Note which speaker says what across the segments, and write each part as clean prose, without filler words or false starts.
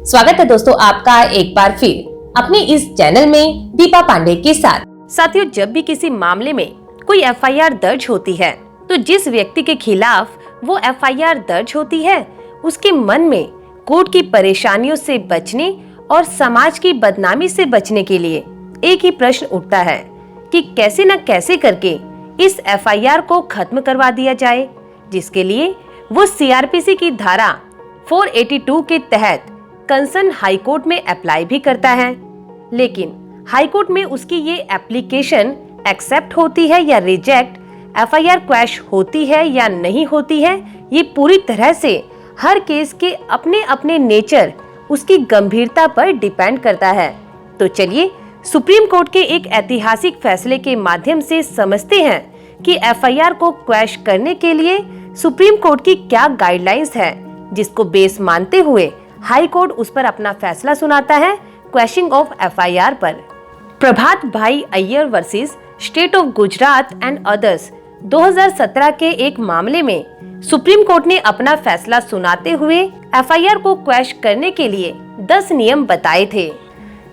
Speaker 1: स्वागत है दोस्तों आपका एक बार फिर अपने इस चैनल में दीपा पांडे के साथ। साथियों, जब भी किसी मामले में कोई एफआईआर दर्ज होती है तो जिस व्यक्ति के खिलाफ वो एफआईआर दर्ज होती है उसके मन में कोर्ट की परेशानियों से बचने और समाज की बदनामी से बचने के लिए एक ही प्रश्न उठता है कि कैसे न कैसे करके इस एफआईआर को खत्म करवा दिया जाए, जिसके लिए वो सीआरपीसी की धारा 482 के तहत कंसर्न हाई कोर्ट में अप्लाई भी करता है। लेकिन हाई कोर्ट में उसकी ये एप्लीकेशन एक्सेप्ट होती है या रिजेक्ट, एफआईआर क्वैश होती है या नहीं होती है, ये पूरी तरह से हर केस के अपने अपने नेचर, उसकी गंभीरता पर डिपेंड करता है। तो चलिए सुप्रीम कोर्ट के एक ऐतिहासिक फैसले के माध्यम से समझते हैं कि एफआईआर को क्वैश करने के लिए सुप्रीम कोर्ट की क्या गाइडलाइंस है, जिसको बेस मानते हुए हाई कोर्ट उस पर अपना फैसला सुनाता है क्वैशिंग ऑफ एफआईआर पर। प्रभात भाई Iyer versus state of Gujarat and others 2017 के एक मामले में सुप्रीम कोर्ट ने अपना फैसला सुनाते हुए एफआईआर को क्वैश करने के लिए 10 नियम बताए थे,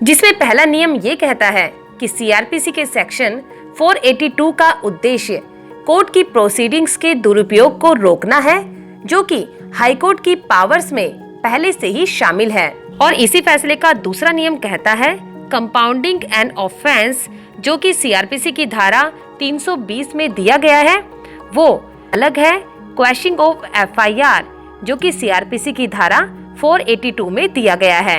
Speaker 1: जिसमें पहला नियम ये कहता है कि सीआरपीसी के सेक्शन 482 का उद्देश्य कोर्ट की प्रोसीडिंग्स के दुरुपयोग को रोकना है, जो कि हाई कोर्ट की पावर्स में पहले से ही शामिल है। और इसी फैसले का दूसरा नियम कहता है कंपाउंडिंग एन ऑफेंस, जो कि सीआरपीसी की धारा 320 में दिया गया है, वो अलग है क्वैशिंग ऑफ एफआईआर, जो कि सीआरपीसी की धारा 482 में दिया गया है।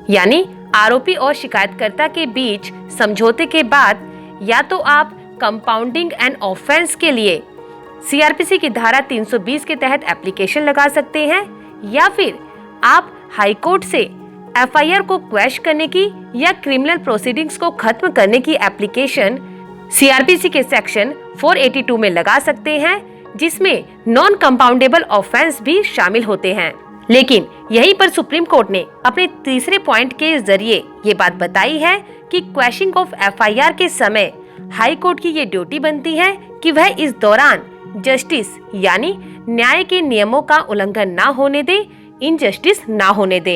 Speaker 1: यानी आरोपी और शिकायतकर्ता के बीच समझौते के बाद या तो आप कंपाउंडिंग एंड ऑफेंस के लिए सीआरपीसी की धारा 320 के तहत एप्लीकेशन लगा सकते हैं, या फिर आप हाई कोर्ट से एफआईआर को क्वैश करने की या क्रिमिनल प्रोसीडिंग्स को खत्म करने की एप्लीकेशन सीआरपीसी के सेक्शन 482 में लगा सकते हैं, जिसमें नॉन कंपाउंडेबल ऑफेंस भी शामिल होते हैं। लेकिन यहीं पर सुप्रीम कोर्ट ने अपने तीसरे पॉइंट के जरिए ये बात बताई है कि क्वैशिंग ऑफ एफआईआर के समय हाई कोर्ट की ये ड्यूटी बनती है कि वह इस दौरान जस्टिस यानी न्याय के नियमों का उल्लंघन ना होने दे, इनजस्टिस ना होने दे।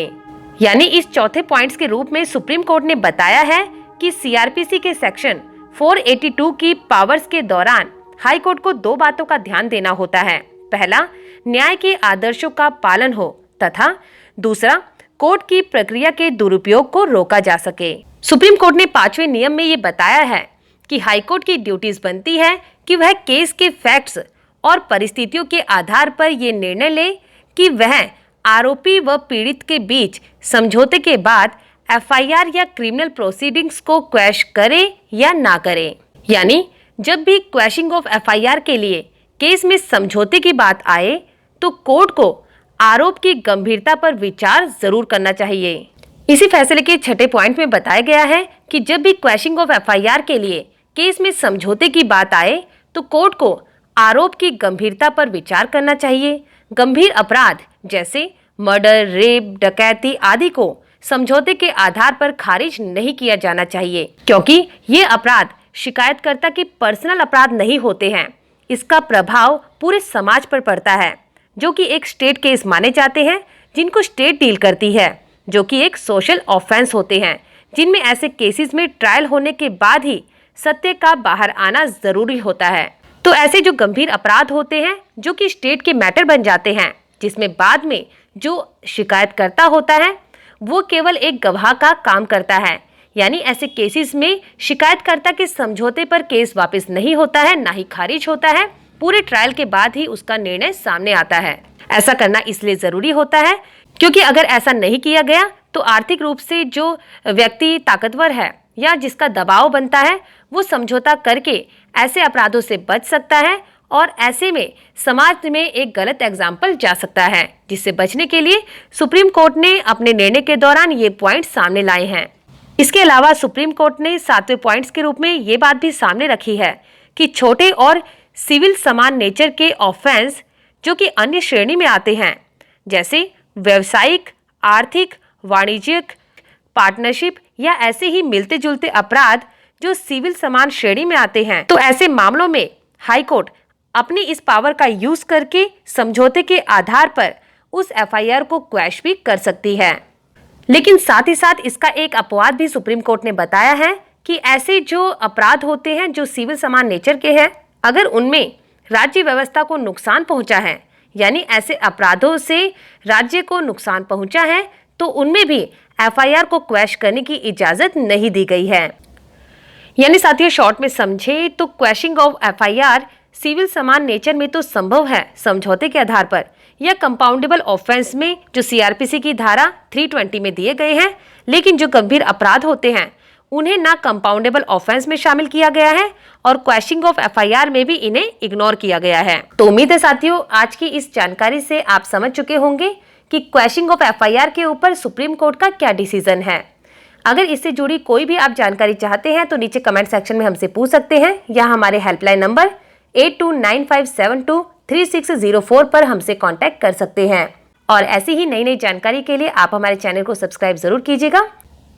Speaker 1: यानी इस चौथे पॉइंट्स के रूप में सुप्रीम कोर्ट ने बताया है कि सीआरपीसी के सेक्शन 482 की पावर्स के दौरान हाई कोर्ट को दो बातों का ध्यान देना होता है। पहला, न्याय के आदर्शों का पालन हो, तथा दूसरा, कोर्ट की प्रक्रिया के दुरुपयोग को रोका जा सके। सुप्रीम कोर्ट ने 5वें नियम में ये बताया है कि हाई कोर्ट की ड्यूटीज बनती है कि वह केस के फैक्ट्स और परिस्थितियों के आधार पर ये निर्णय ले कि वह आरोपी व पीड़ित के बीच समझौते के बाद एफआईआर या क्रिमिनल प्रोसीडिंग्स को क्वैश करे या ना करे। यानी जब भी क्वैशिंग ऑफ एफआईआर के लिए केस में समझौते की बात आए तो कोर्ट को आरोप की गंभीरता पर विचार जरूर करना चाहिए। इसी फैसले के छठे पॉइंट में बताया गया है कि जब भी क्वैशिंग ऑफ एफआईआर के लिए केस में समझौते की बात आए तो कोर्ट को आरोप की गंभीरता पर विचार करना चाहिए। गंभीर अपराध जैसे मर्डर, रेप, डकैती आदि को समझौते के आधार पर खारिज नहीं किया जाना चाहिए, क्योंकि ये अपराध शिकायतकर्ता के पर्सनल अपराध नहीं होते हैं। इसका प्रभाव पूरे समाज पर पड़ता है, जो कि एक स्टेट केस माने जाते हैं, जिनको स्टेट डील करती है, जो कि एक सोशल ऑफेंस होते हैं, जिनमें ऐसे केसेस में ट्रायल होने के बाद ही सत्य का बाहर आना जरूरी होता है। तो ऐसे जो गंभीर अपराध होते हैं जो कि स्टेट के मैटर बन जाते हैं, जिसमें बाद में जो शिकायतकर्ता होता है वो केवल एक गवाह का काम करता है। यानी ऐसे केसेस में शिकायतकर्ता के समझौते पर केस वापस नहीं होता है, ना ही खारिज होता है। पूरे ट्रायल के बाद ही उसका निर्णय सामने आता है। ऐसा करना इसलिए जरूरी होता है क्योंकि अगर ऐसा नहीं किया गया तो आर्थिक रूप से जो व्यक्ति ताकतवर है या जिसका दबाव बनता है वो समझौता करके ऐसे अपराधों से बच सकता है, और ऐसे में समाज में एक गलत एग्जाम्पल जा सकता है, जिससे बचने के लिए सुप्रीम कोर्ट ने अपने निर्णय के दौरान ये पॉइंट सामने लाए हैं। इसके अलावा सुप्रीम कोर्ट ने 7वें पॉइंट्स के रूप में ये बात भी सामने रखी है कि छोटे और सिविल समान नेचर के ऑफेंस जो कि अन्य श्रेणी में आते हैं, जैसे व्यवसायिक, आर्थिक, वाणिज्यिक, पार्टनरशिप या ऐसे ही मिलते जुलते अपराध जो सिविल समान श्रेणी में आते हैं, तो ऐसे मामलों में हाई कोर्ट अपनी इस पावर का यूज करके समझौते के आधार पर उस एफआईआर को क्वैश भी कर सकती है। लेकिन साथ ही साथ इसका एक अपवाद भी सुप्रीम कोर्ट ने बताया है कि ऐसे जो अपराध होते हैं जो सिविल समान नेचर के हैं, अगर उनमें राज्य व्यवस्था को नुकसान पहुंचा है, यानी ऐसे अपराधों से राज्य को नुकसान पहुंचा है, तो उनमें भी एफआईआर को क्वैश करने की इजाजत नहीं दी गई है। यानी साथियों, शॉर्ट में समझे तो क्वैशिंग ऑफ एफआईआर सिविल समान नेचर में तो संभव है समझौते के आधार पर या कंपाउंडेबल ऑफेंस में जो सीआरपीसी की धारा 320 में दिए गए हैं, लेकिन जो गंभीर अपराध होते हैं उन्हें ना कंपाउंडेबल ऑफेंस में शामिल किया गया है और क्वैशिंग ऑफ एफआईआर में भी इन्हें इग्नोर किया गया है। तो उम्मीद है साथियों, आज की इस जानकारी से आप समझ चुके होंगे कि क्वैशिंग ऑफ एफआईआर के ऊपर सुप्रीम कोर्ट का क्या डिसीजन है। अगर इससे जुड़ी कोई भी आप जानकारी चाहते हैं तो नीचे कमेंट सेक्शन में हमसे पूछ सकते हैं या हमारे हेल्पलाइन नंबर 8295723604 पर हमसे कांटेक्ट कर सकते हैं। और ऐसी ही नई नई जानकारी के लिए आप हमारे चैनल को सब्सक्राइब जरूर कीजिएगा।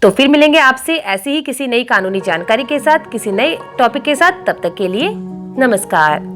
Speaker 1: तो फिर मिलेंगे आपसे ऐसी ही किसी नई कानूनी जानकारी के साथ, किसी नए टॉपिक के साथ। तब तक के लिए नमस्कार।